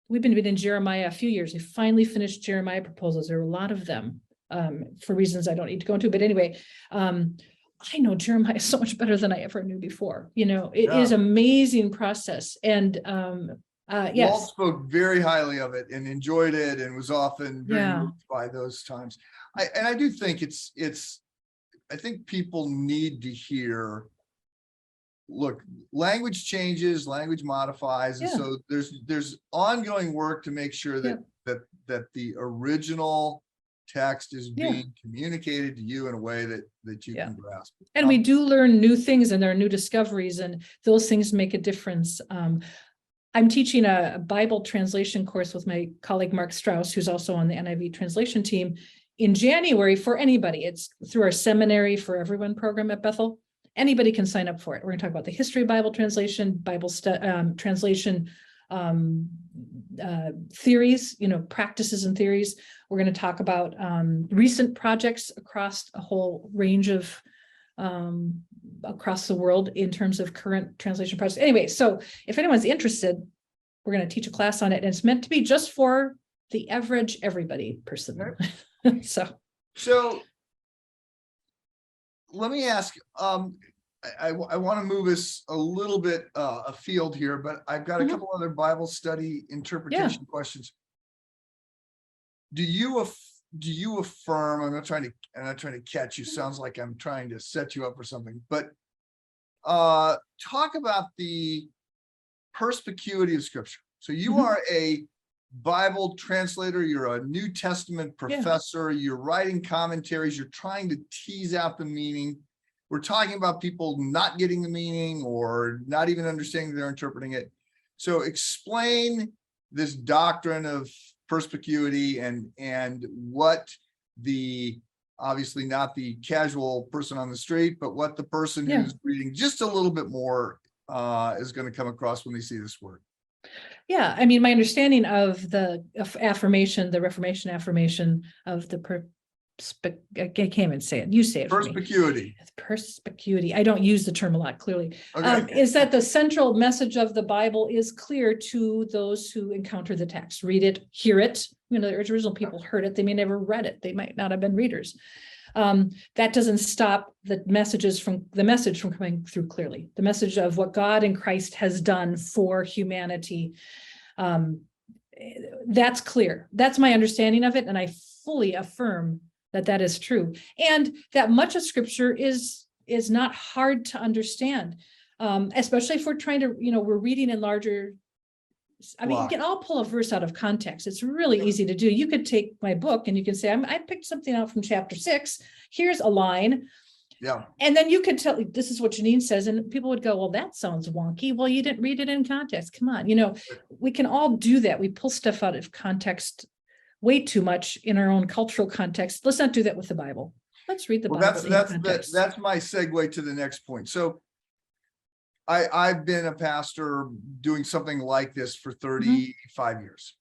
we've been in Jeremiah a few years. We finally finished Jeremiah proposals. There were a lot of them for reasons I don't need to go into. But anyway, I know Jeremiah so much better than I ever knew before. It is amazing process. And yes. Walt spoke very highly of it and enjoyed it and was often very moved by those times. I do think I think people need to hear, look, language changes, language modifies. And so there's ongoing work to make sure that the original text is being communicated to you in a way that you can grasp. And we do learn new things and there are new discoveries, and those things make a difference. I'm teaching a Bible translation course with my colleague, Mark Strauss, who's also on the NIV translation team, in January for anybody. It's through our Seminary for Everyone program at Bethel. Anybody can sign up for it. We're going to talk about the history of Bible translation, Bible translation theories, practices and theories. We're going to talk about recent projects across a whole range of across the world in terms of current translation projects. Anyway, so if anyone's interested, we're going to teach a class on it, and it's meant to be just for the average everybody person. Right. So let me ask, I want to move us a little bit afield here, but I've got a couple other Bible study interpretation questions. Do you affirm? I'm not trying to catch you. Sounds like I'm trying to set you up for something, but talk about the perspicuity of Scripture. So you are a Bible translator, you're a New Testament professor, you're writing commentaries, you're trying to tease out the meaning. We're talking about people not getting the meaning or not even understanding they're interpreting it. So explain this doctrine of perspicuity and what the, obviously not the casual person on the street, but what the person who's reading just a little bit more is going to come across when they see this word. Yeah, I mean, my understanding of the affirmation, the Reformation affirmation of the I can't even say it. You say it. Perspicuity. Perspicuity. I don't use the term a lot, clearly. Okay. Is that the central message of the Bible is clear to those who encounter the text, read it, hear it. The original people heard it. They may never read it. They might not have been readers. That doesn't stop the message from coming through clearly. The message of what God in Christ has done for humanity. That's clear. That's my understanding of it. And I fully affirm that is true. And that much of Scripture is not hard to understand, especially if we're trying to, we're reading in larger. I mean, you can all pull a verse out of context. It's really easy to do. You could take my book and you can say, I picked something out from chapter 6. Here's a line. Yeah. And then you could tell, this is what Jeannine says. And people would go, well, that sounds wonky. Well, you didn't read it in context. Come on. We can all do that. We pull stuff out of context way too much in our own cultural context. Let's not do that with the Bible. Let's read the Bible. That's my segue to the next point. So I've been a pastor doing something like this for 35 years.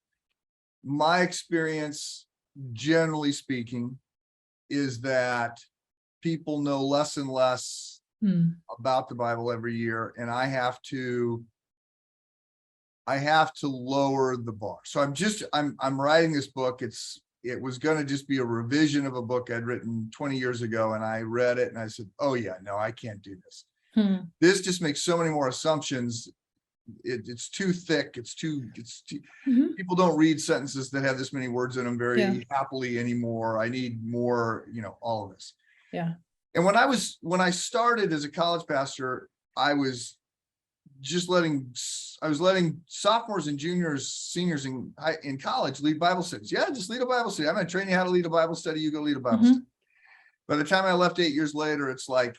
My experience, generally speaking, is that people know less and less about the Bible every year, and I have to lower the bar. So I'm writing this book. It was going to just be a revision of a book I'd written 20 years ago, and I read it and I said, oh yeah, no, I can't do this. This just makes so many more assumptions. It's too thick. It's too people don't read sentences that have this many words in them very happily anymore. I need more, all of this. Yeah. And when I started as a college pastor, I was I was letting sophomores and juniors, seniors in college lead Bible studies. Yeah, just lead a Bible study. I'm going to train you how to lead a Bible study. You go lead a Bible study. By the time I left 8 years later, it's like,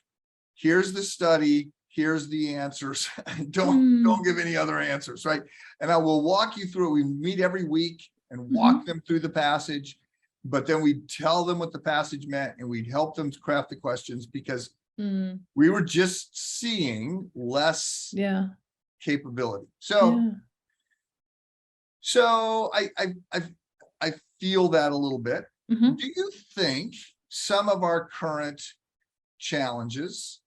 here's the study, here's the answers. Don't give any other answers, right? And I will walk you through it. We meet every week and walk them through the passage, but then we tell them what the passage meant and we'd help them to craft the questions because we were just seeing less capability. So I feel that a little bit. Do you think some of our current challenges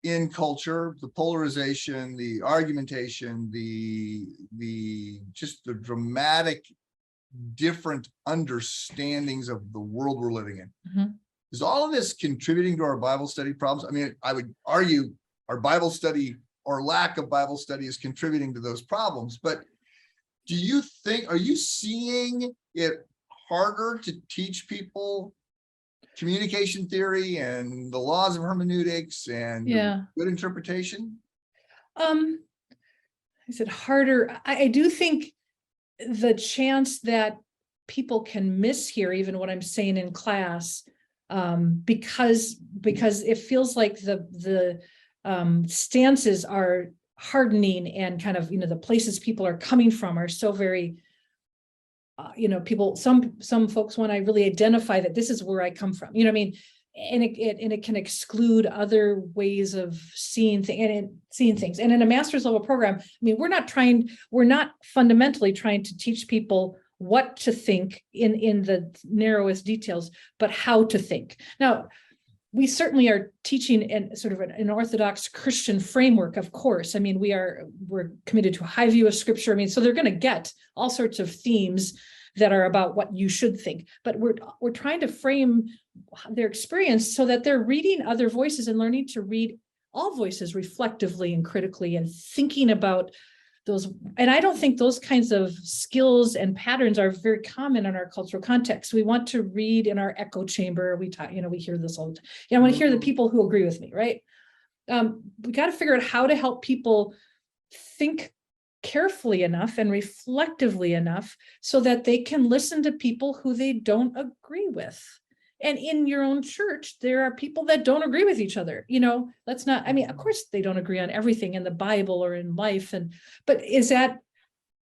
in culture, the polarization, the argumentation, the just the dramatic different understandings of the world we're living in, is all of this contributing to our Bible study problems? I mean, I would argue our Bible study or lack of Bible study is contributing to those problems, but do you think, are you seeing it harder to teach people communication theory and the laws of hermeneutics and good interpretation? Is it harder? I do think the chance that people can mishear even what I'm saying in class, because it feels like the stances are hardening and kind of, the places people are coming from are so very, people, some folks want to really identify that this is where I come from, what I mean? And it can exclude other ways of seeing things. And in a master's level program, I mean, we're not fundamentally trying to teach people what to think in the narrowest details, but how to think. Now, we certainly are teaching in sort of an Orthodox Christian framework, of course. I mean, we're committed to a high view of Scripture. I mean, so they're going to get all sorts of themes that are about what you should think, but we're trying to frame their experience so that they're reading other voices and learning to read all voices reflectively and critically and thinking about those. And I don't think those kinds of skills and patterns are very common in our cultural context. We want to read in our echo chamber. We talk, we hear this all the time. I want to hear the people who agree with me, right? We got to figure out how to help people think carefully enough and reflectively enough so that they can listen to people who they don't agree with. And in your own church, there are people that don't agree with each other. Let's not, I mean, of course they don't agree on everything in the Bible or in life. But is that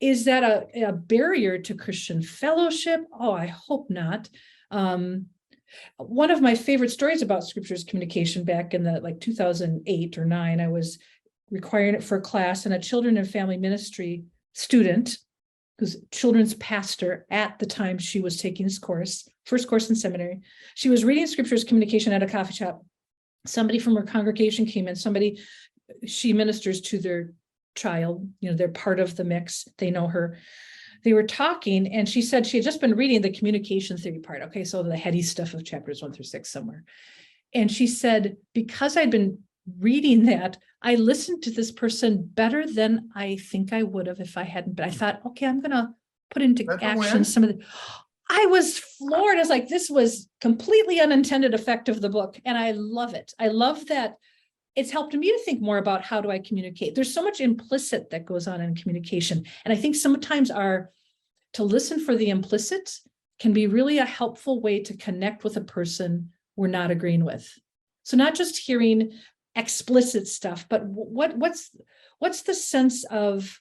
a barrier to Christian fellowship? Oh, I hope not. One of my favorite stories about Scripture's communication back in the 2008 or 9, I was requiring it for a class, and a children and family ministry student who's children's pastor at the time she was taking this course, first course in seminary. She was reading Scripture's communication at a coffee shop. Somebody from her congregation came in, she ministers to their child, they're part of the mix. They know her. They were talking, and she said she had just been reading the communication theory part. Okay, so the heady stuff of chapters 1 through 6 somewhere. And she said, because I'd been reading that, I listened to this person better than I think I would have if I hadn't. But I thought, okay, I'm going to put into action some of the. I was floored. I was like, this was completely unintended effect of the book. And I love it. I love that it's helped me to think more about how do I communicate. There's so much implicit that goes on in communication. And I think sometimes to listen for the implicit can be really a helpful way to connect with a person we're not agreeing with. So not just hearing explicit stuff, but what's the sense of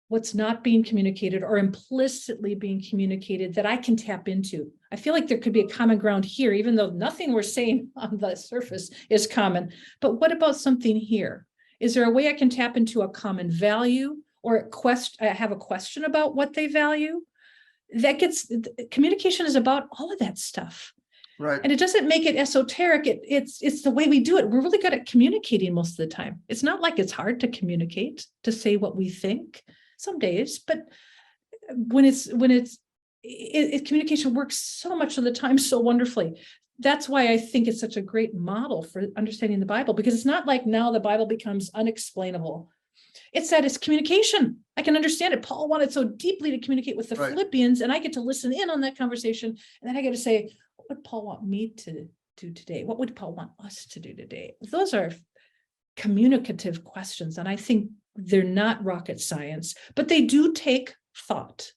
what's not being communicated or implicitly being communicated that I can tap into? I feel like there could be a common ground here, even though nothing we're saying on the surface is common. But what about something here? Is there a way I can tap into a common value or have a question about what they value? Communication is about all of that stuff. Right. And it doesn't make it esoteric. It's the way we do it. We're really good at communicating most of the time. It's not like it's hard to communicate, to say what we think some days, but when communication works so much of the time so wonderfully. That's why I think it's such a great model for understanding the Bible, because it's not like now the Bible becomes unexplainable. It's that it's communication. I can understand it. Paul wanted so deeply to communicate with the Philippians, and I get to listen in on that conversation. And then I get to say, what would Paul want me to do today? What would Paul want us to do today? Those are communicative questions. And I think they're not rocket science, but they do take thought.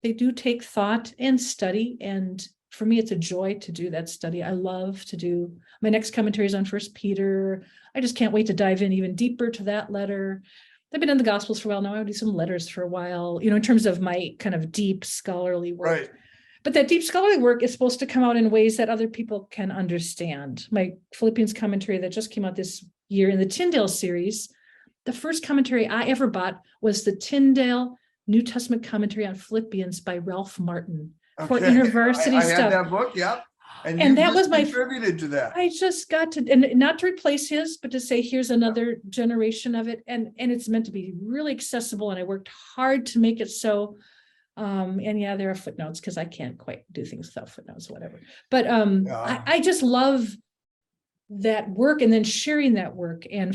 They do take thought and study. And for me, it's a joy to do that study. I love to do my next commentary is on First Peter. I just can't wait to dive in even deeper to that letter. I've been in the Gospels for a while now. I would do some letters for a while, in terms of my kind of deep scholarly work. Right. But that deep scholarly work is supposed to come out in ways that other people can understand. My Philippians commentary that just came out this year in the Tyndale series, the first commentary I ever bought was the Tyndale New Testament commentary on Philippians by Ralph Martin for InterVarsity I stuff. had that book, yeah. And that was my contributed to that. I just got to, and not to replace his, but to say, here's another generation of it. And it's meant to be really accessible. And I worked hard to make it so. And yeah, there are footnotes because I can't quite do things without footnotes, whatever. But I just love that work, and then sharing that work and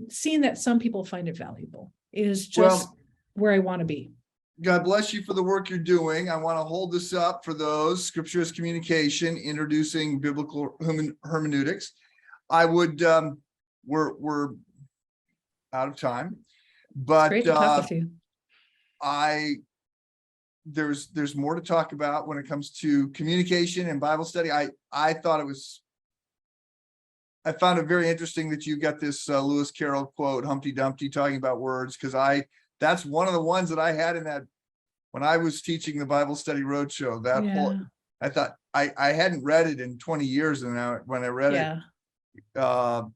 seeing that some people find it valuable is just where I want to be. God bless you for the work you're doing. I want to hold this up for those. Scripture as Communication, Introducing Biblical Hermeneutics. I would, we're out of time, but it's great to talk with you. There's more to talk about when it comes to communication and Bible study. I found it very interesting that you got this Lewis Carroll quote, Humpty Dumpty, talking about words, because that's one of the ones that I had in that when I was teaching the Bible Study Roadshow. I thought I hadn't read it in 20 years, and now when I read it,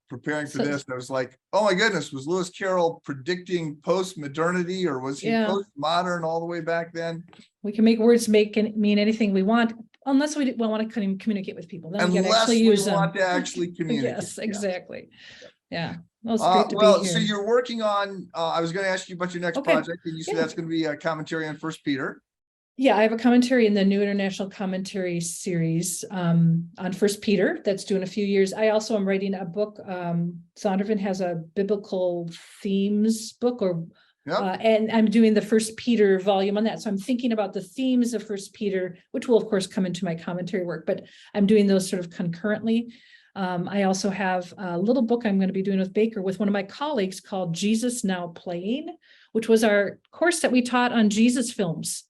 preparing for this, I was like, oh my goodness, was Lewis Carroll predicting post-modernity, or was he postmodern all the way back then? We can make words mean anything we want, unless we want to communicate with people. Then unless we want to actually communicate. Yes, exactly. Yeah. Well, it's great to be here. So you're working on, I was going to ask you about your next project, and you said that's going to be a commentary on First Peter. Yeah, I have a commentary in the New International Commentary series on First Peter that's due in a few years. I also am writing a book. Zondervan has a biblical themes book, and I'm doing the First Peter volume on that. So I'm thinking about the themes of First Peter, which will of course come into my commentary work, but I'm doing those sort of concurrently. I also have a little book I'm going to be doing with Baker with one of my colleagues called Jesus Now Playing, which was our course that we taught on Jesus films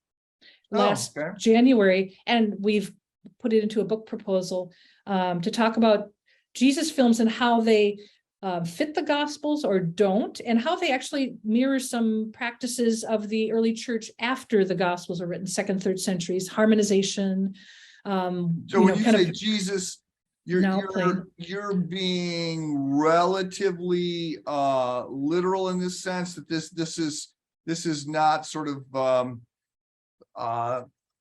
last January. And we've put it into a book proposal to talk about Jesus films and how they fit the Gospels or don't, and how they actually mirror some practices of the early church after the Gospels were written, 2nd, 3rd centuries, harmonization. So when you say Jesus, you're being relatively literal in this sense that this is not sort of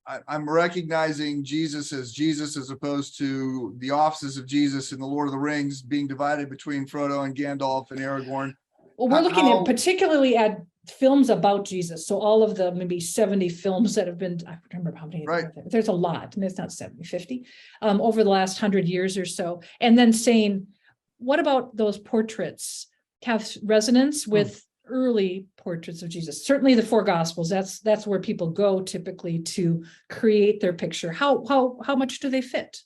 I'm recognizing Jesus as opposed to the offices of Jesus in the Lord of the Rings being divided between Frodo and Gandalf and Aragorn. Well, we're looking at particularly at films about Jesus. So all of the maybe 70 films that have been, I don't remember how many, there's a lot, and it's not 70, 50, over the last 100 years or so. And then saying, what about those portraits have resonance with early portraits of Jesus? Certainly the 4 Gospels, that's where people go typically to create their picture. How much do they fit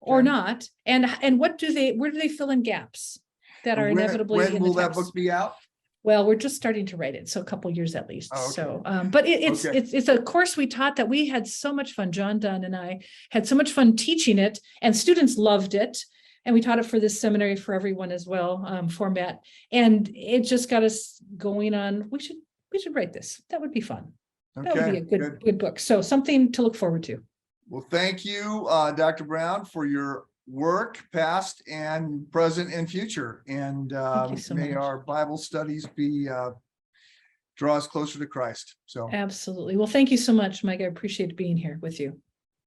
or not? And where do they fill in gaps that are inevitably in the text? When will that book be out? Well, we're just starting to write it, so a couple years at least. So, but it's a course we taught that we had so much fun. John Dunn and I had so much fun teaching it, and students loved it. And we taught it for this seminary for everyone as well format, and it just got us going on. We should write this. That would be fun. That would be a good book. So something to look forward to. Well, thank you, Dr. Brown, for your work, past and present and future. And may our Bible studies draw us closer to Christ. So absolutely. Well, thank you so much, Mike. I appreciate being here with you.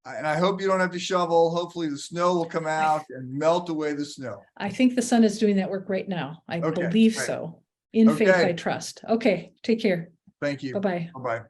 And I hope you don't have to shovel. Hopefully the snow will come out and melt away the snow. I think the sun is doing that work right now. I believe so. In faith, I trust. Okay. Take care. Thank you. Bye-bye. Bye-bye.